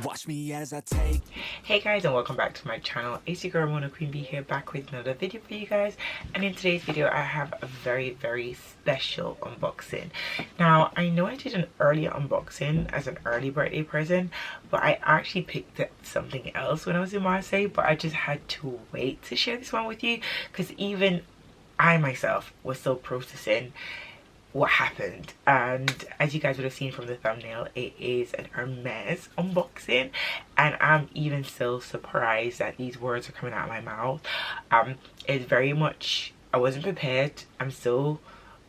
Watch me as I take. Hey guys, and welcome back to my channel. It's your girl Mona Queen Bee here, back with another video for you guys. And in today's video I have a very special unboxing. Now I know I did an earlier unboxing as an early birthday present, but I actually picked up something else when I was in Marseille, but I just had to wait to share this one with you because even I myself was still processing what happened. And as you guys would have seen from the thumbnail, it is an Hermès unboxing, and I'm even still surprised that these words are coming out of my mouth. It's very much, I wasn't prepared. I'm still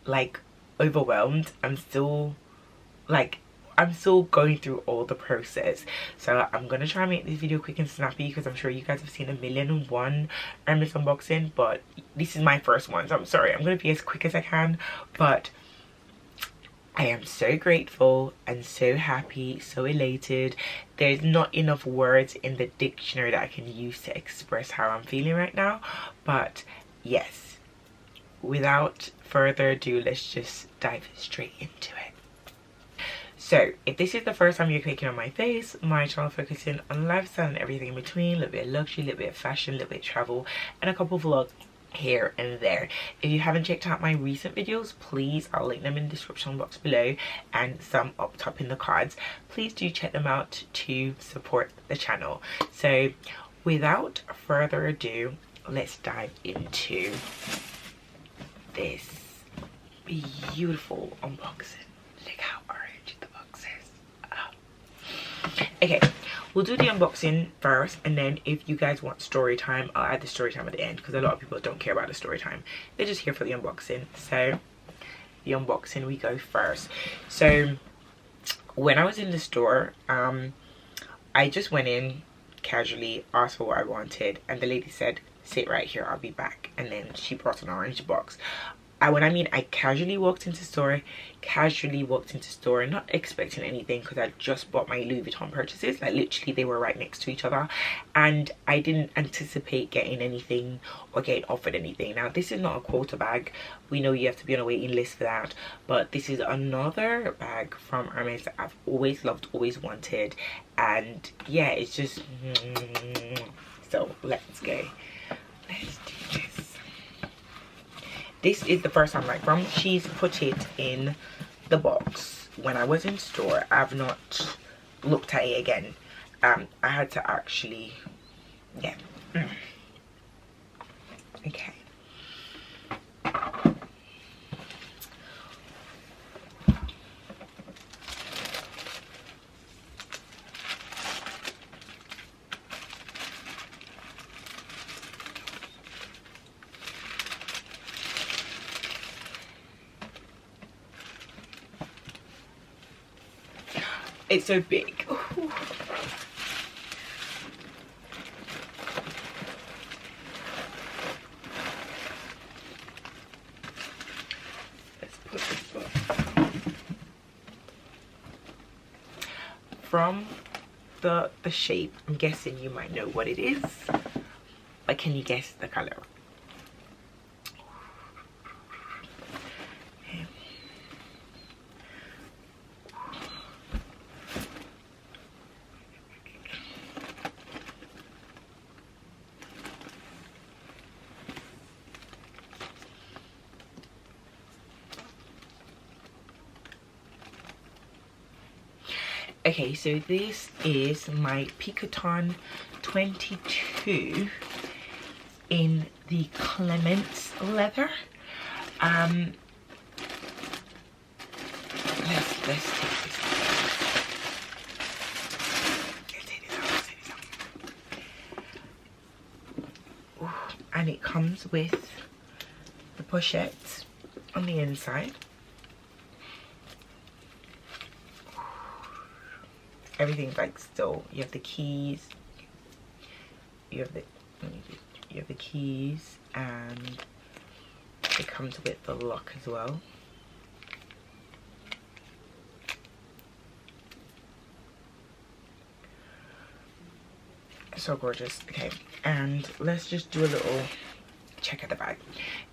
like overwhelmed. I'm still going through all the process. So I'm gonna try and make this video quick and snappy because I'm sure you guys have seen a million and one Hermès unboxing, but this is my first one, so I'm sorry. I'm gonna be as quick as I can, but I am so grateful and so happy, so elated. There's not enough words in the dictionary that I can use to express how I'm feeling right now. But yes, without further ado, let's just dive straight into it. So if this is the first time you're clicking on my face, my channel focusing on lifestyle and everything in between, a little bit of luxury, a little bit of fashion, a little bit of travel, and a couple of vlogs here and there. If you haven't checked out my recent videos, please, I'll link them in the description box below and some up top in the cards. Please do check them out to support the channel. So without further ado, let's dive into this beautiful unboxing. Look how orange the box is. Okay, we'll do the unboxing first, and then if you guys want story time, I'll add the story time at the end because a lot of people don't care about the story time. They're just here for the unboxing. So the unboxing, we go first. So when I was in the store, I just went in casually, asked for what I wanted, and the lady said, sit right here, I'll be back. And then she brought an orange box. I casually walked into store, not expecting anything because I just bought my Louis Vuitton purchases. Like literally they were right next to each other, and I didn't anticipate getting anything or getting offered anything. Now this is not a quota bag. We know you have to be on a waiting list for that, but this is another bag from Hermès that I've always loved, always wanted, and yeah, it's just so let's go. Let's do this. This is the first time, like from she's put it in the box. When I was in store, I've not looked at it again. I had to actually, yeah. Okay. It's so big. Ooh. Let's put this up. From the shape, I'm guessing you might know what it is, but can you guess the color? Okay, so this is my Vuitton 22 in the Clements leather. Let's take this out. Ooh, and it comes with the pochette on the inside. Everything's like still, you have the keys, you have the keys, and it comes with the lock as well. So gorgeous. Okay, and let's just do a little check at the bag.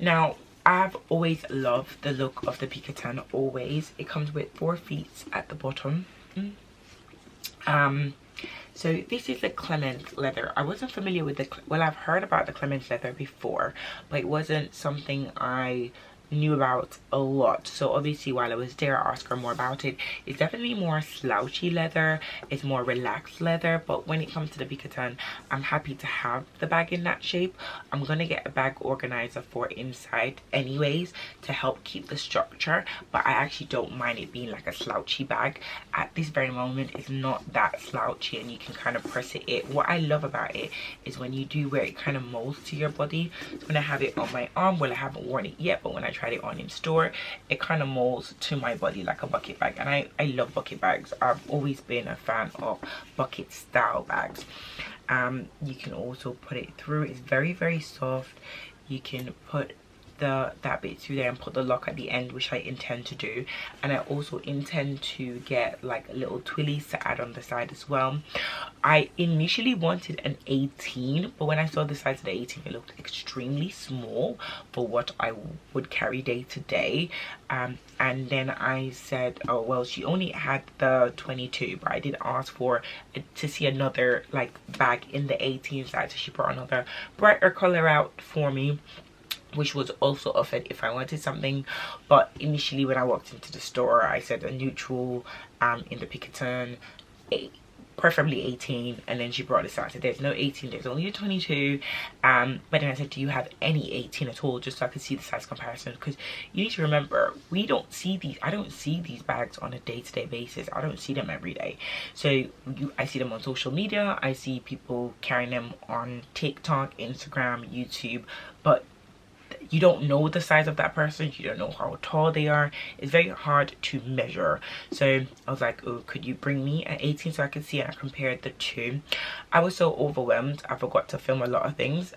Now I've always loved the look of the Vuitton, always. It comes with 4 feet at the bottom. So this is the Clemens leather. I wasn't familiar with the, well, I've heard about the Clemens leather before, but it wasn't something I knew about a lot. So obviously while I was there, I asked her more about it. It's definitely more slouchy leather, it's more relaxed leather, but when it comes to the Vuitton, I'm happy to have the bag in that shape. I'm gonna get a bag organizer for inside anyways to help keep the structure, but I actually don't mind it being like a slouchy bag. At this very moment, it's not that slouchy and you can kind of press it in. What I love about it is when you do wear it, kind of molds to your body. So when I have it on my arm, well, I haven't worn it yet, but when I tried it on in store, it kind of molds to my body like a bucket bag, and I love bucket bags. I've always been a fan of bucket style bags. You can also put it through. It's very, very soft. You can put that bit through there and put the lock at the end, which I intend to do, and I also intend to get like little twillies to add on the side as well. I initially wanted an 18, but when I saw the size of the 18, it looked extremely small for what I would carry day to day. And then I said, oh well, she only had the 22, but I did ask for to see another like bag in the 18 size, so she brought another brighter color out for me, which was also offered if I wanted something. But initially when I walked into the store, I said a neutral in the Vuitton, preferably 18, and then she brought this out. So there's no 18, there's only a 22. But then I said, do you have any 18 at all, just so I could see the size comparison? Because you need to remember, we don't see these, I don't see these bags on a day-to-day basis. I don't see them every day. So I see them on social media, I see people carrying them on TikTok, Instagram, YouTube, but you don't know the size of that person, you don't know how tall they are. It's very hard to measure. So I was like, oh, could you bring me an 18 so I could see it? And I compared the two. I was so overwhelmed, I forgot to film a lot of things,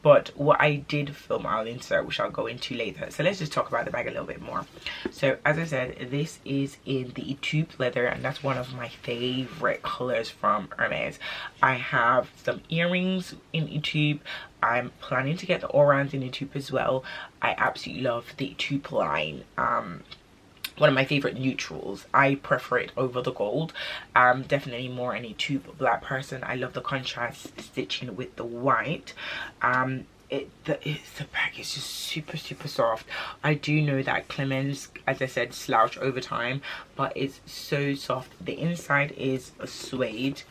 but what I did film I'll insert, which I'll go into later. So let's just talk about the bag a little bit more. So as I said, this is in the tube leather, and that's one of my favorite colors from Hermès. I have some earrings in tube. I'm planning to get the orans in the tube as well. I absolutely love the tube line. One of my favorite neutrals. I prefer it over the gold. Definitely more an tube black person. I love the contrast stitching with the white. The bag is just super soft. I do know that Clemens, as I said, slouch over time, but it's so soft. The inside is a suede.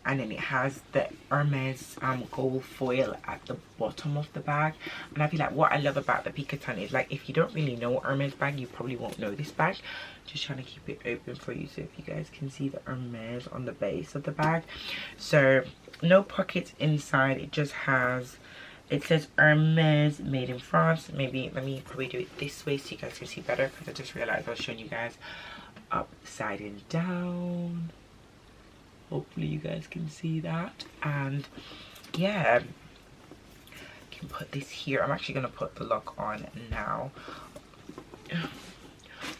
And then it has the Hermès gold foil at the bottom of the bag. And I feel like what I love about the Vuitton is, like, if you don't really know Hermès bag, you probably won't know this bag. Just trying to keep it open for you so if you guys can see the Hermès on the base of the bag. So no pockets inside, it just has, it says Hermès made in France. Maybe let me probably do it this way so you guys can see better, because I just realized I was showing you guys upside and down. Hopefully you guys can see that. And yeah, can put this here. I'm actually gonna put the lock on now.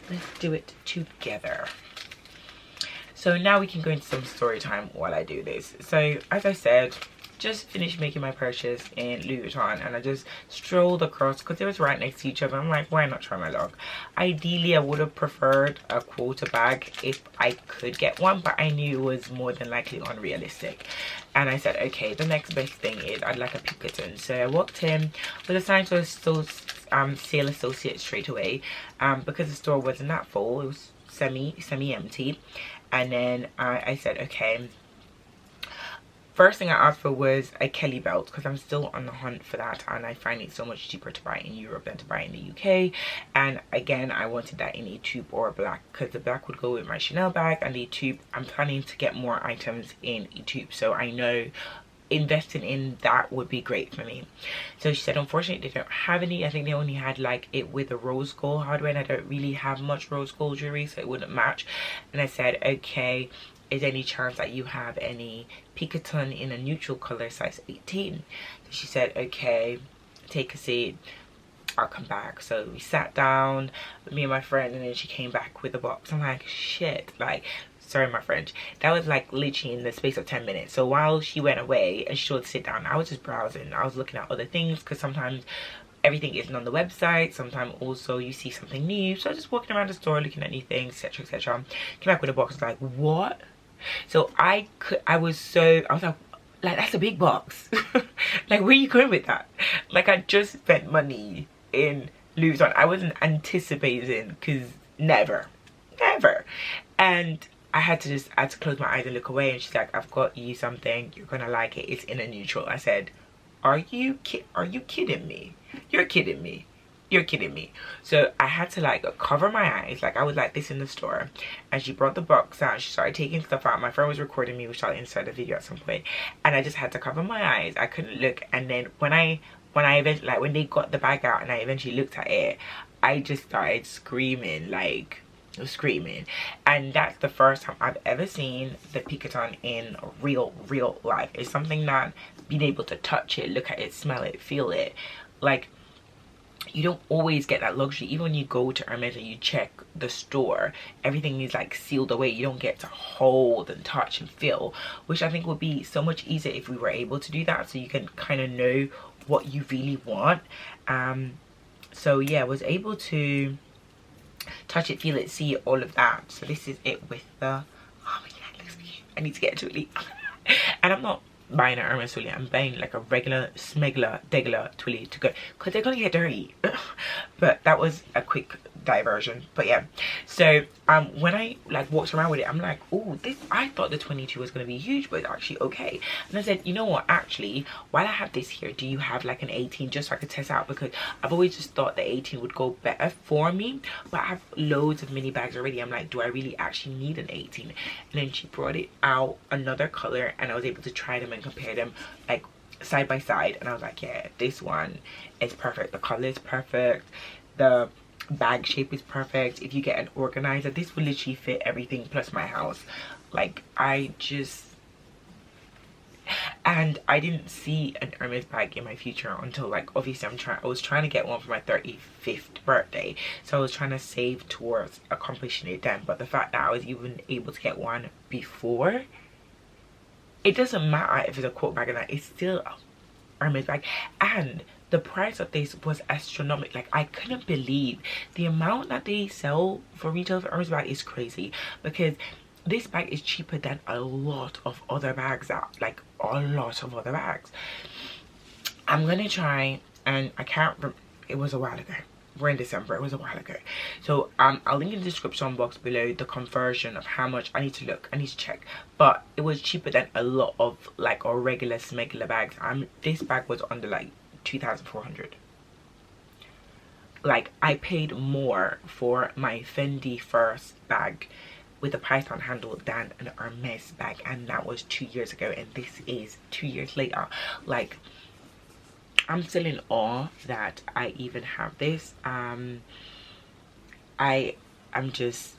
Let's do it together. So now we can go into some story time while I do this. So as I said, just finished making my purchase in Louis Vuitton, and I just strolled across because it was right next to each other. I'm like, why not try my luck? Ideally I would have preferred a quota bag if I could get one, but I knew it was more than likely unrealistic. And I said, okay, the next best thing is I'd like a Vuitton. So I walked in with a sign to sale associate straight away, because the store wasn't that full. It was semi-empty. And then I said, okay. First thing I asked for was a Kelly belt, because I'm still on the hunt for that, and I find it so much cheaper to buy in Europe than to buy in the UK. And again, I wanted that in a tube or a black, because the black would go with my Chanel bag, and the tube, I'm planning to get more items in a tube, so I know investing in that would be great for me. So she said, unfortunately they don't have any. I think they only had like it with a rose gold hardware, and I don't really have much rose gold jewelry, so it wouldn't match. And I said, okay, is there any chance that you have any Vuitton in a neutral color, size 18? So she said, okay, take a seat, I'll come back. So we sat down, me and my friend, and then she came back with a box. I'm like, shit, like, sorry my French, that was like literally in the space of 10 minutes. So while she went away and she told to sit down, I was just browsing. I was looking at other things, because sometimes everything isn't on the website. Sometimes also you see something new. So I was just walking around the store looking at new things, etc, etc. Came back with a box, like, what? So I was like, that's a big box. Like, where are you going with that? Like, I just spent money in Louis Vuitton. I wasn't anticipating, because never. And I had to close my eyes and look away, and she's like, I've got you something, you're gonna like it, it's in a neutral. I said, are you kidding me? You're kidding me. So I had to like cover my eyes, like I was like this in the store, and she brought the box out, she started taking stuff out. My friend was recording me, which I'll insert the video at some point, and I just had to cover my eyes. I couldn't look. And then when I eventually, like when they got the bag out and I eventually looked at it, I just started screaming, like screaming. And that's the first time I've ever seen the Picoton in real life. It's something that being able to touch it, look at it, smell it, feel it, like you don't always get that luxury. Even when you go to Hermès and you check the store, everything is like sealed away. You don't get to hold and touch and feel, which I think would be so much easier if we were able to do that, so you can kind of know what you really want. So yeah, I was able to touch it, feel it, see it, all of that. So this is it with the, oh my god, it looks cute. I need to get a Twilly. And I'm not buying an Hermès Twilly, I'm buying like a regular smegler degular Twilly to go, because they're gonna get dirty. But that was a quick diversion. But yeah, so when I like walked around with it, I'm like, oh, this, I thought the 22 was gonna be huge, but it's actually okay. And I said, you know what, actually, while I have this here, do you have like an 18, just so I could test out? Because I've always just thought the 18 would go better for me, but I have loads of mini bags already. I'm like, do I really actually need an 18? And then she brought it out another color, and I was able to try them and compare them like side by side, and I was like, yeah, this one is perfect. The color is perfect, the bag shape is perfect. If you get an organizer, this will literally fit everything plus my house. Like, I just, and I didn't see an Hermès bag in my future until like, obviously I was trying to get one for my 35th birthday, so I was trying to save towards accomplishing it then. But the fact that I was even able to get one before, it doesn't matter if it's a quote bag or not, it's still a Hermès bag. And the price of this was astronomical. Like, I couldn't believe the amount that they sell for retail for Hermès bag is crazy, because this bag is cheaper than a lot of other bags out, like a lot of other bags. I'm gonna try, and I can't remember, it was a while ago, we're in December, it was a while ago, so I'll link in the description box below the conversion of how much. I need to look, I need to check, but it was cheaper than a lot of like our regular smuggler bags. This bag was under like 2,400. Like, I paid more for my Fendi first bag with a python handle than an Hermès bag, and that was 2 years ago, and this is 2 years later. Like, I'm still in awe that I even have this. I'm just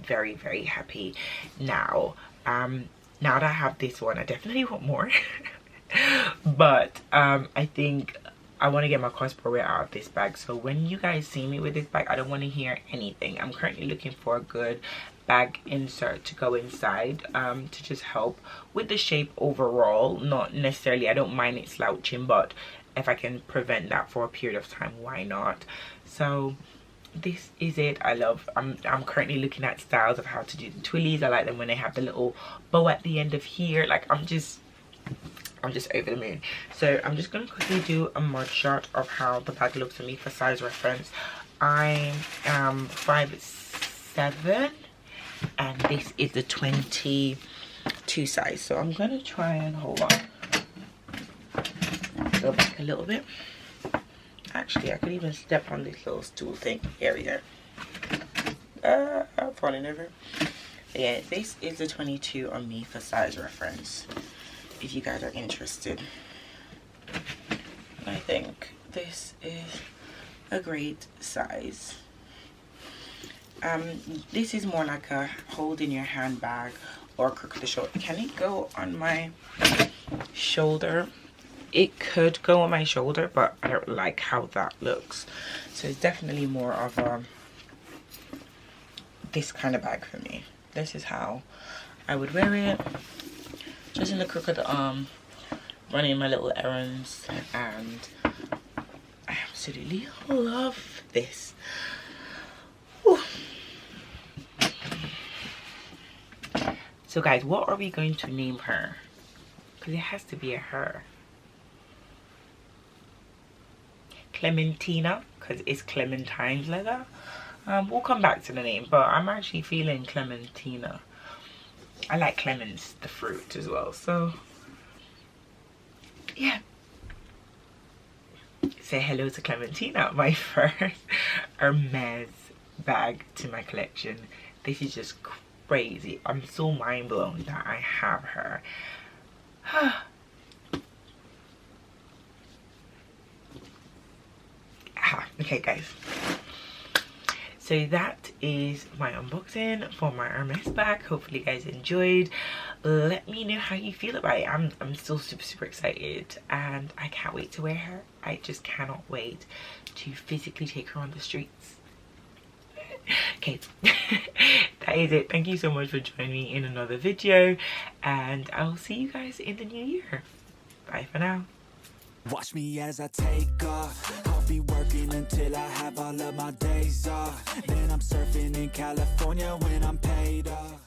very, very happy now. Now that I have this one, I definitely want more. But I think I want to get my cost per wear out of this bag. So when you guys see me with this bag, I don't want to hear anything. I'm currently looking for a good bag insert to go inside, to just help with the shape overall. Not necessarily, I don't mind it slouching, but if I can prevent that for a period of time, why not? So this is it. I'm currently looking at styles of how to do the twillies. I like them when they have the little bow at the end of here. Like, I'm just over the moon. So I'm just going to quickly do a mug shot of how the bag looks to me for size reference. I am 5'7", and this is the 22 size. So I'm going to try and, hold on, go back a little bit. Actually, I could even step on this little stool thing. Here we go. I'm falling over. Yeah, this is the 22 on me for size reference, if you guys are interested. I think this is a great size. This is more like a hold in your handbag or crook the shoulder. Can it go on my shoulder? It could go on my shoulder, but I don't like how that looks. So it's definitely more of a this kind of bag for me. This is how I would wear it, just in the crook of the arm, running my little errands, and I absolutely love this. Whew. So guys, what are we going to name her? Because it has to be a her. Clementina, because it's Clementine's leather. We'll come back to the name, but I'm actually feeling Clementina. I like clemens, the fruit, as well. So yeah, say hello to Clementina, my first Hermès bag to my collection. This is just crazy. I'm so mind blown that I have her. Okay guys, so that is my unboxing for my Hermès bag. Hopefully you guys enjoyed. Let me know how you feel about it. I'm still super excited, and I can't wait to wear her. I just cannot wait to physically take her on the streets. Okay, that is it. Thank you so much for joining me in another video, and I'll see you guys in the new year. Bye for now. Watch me as I take off. I'll be working until I have all of my days off. Then I'm surfing in California when I'm paid off.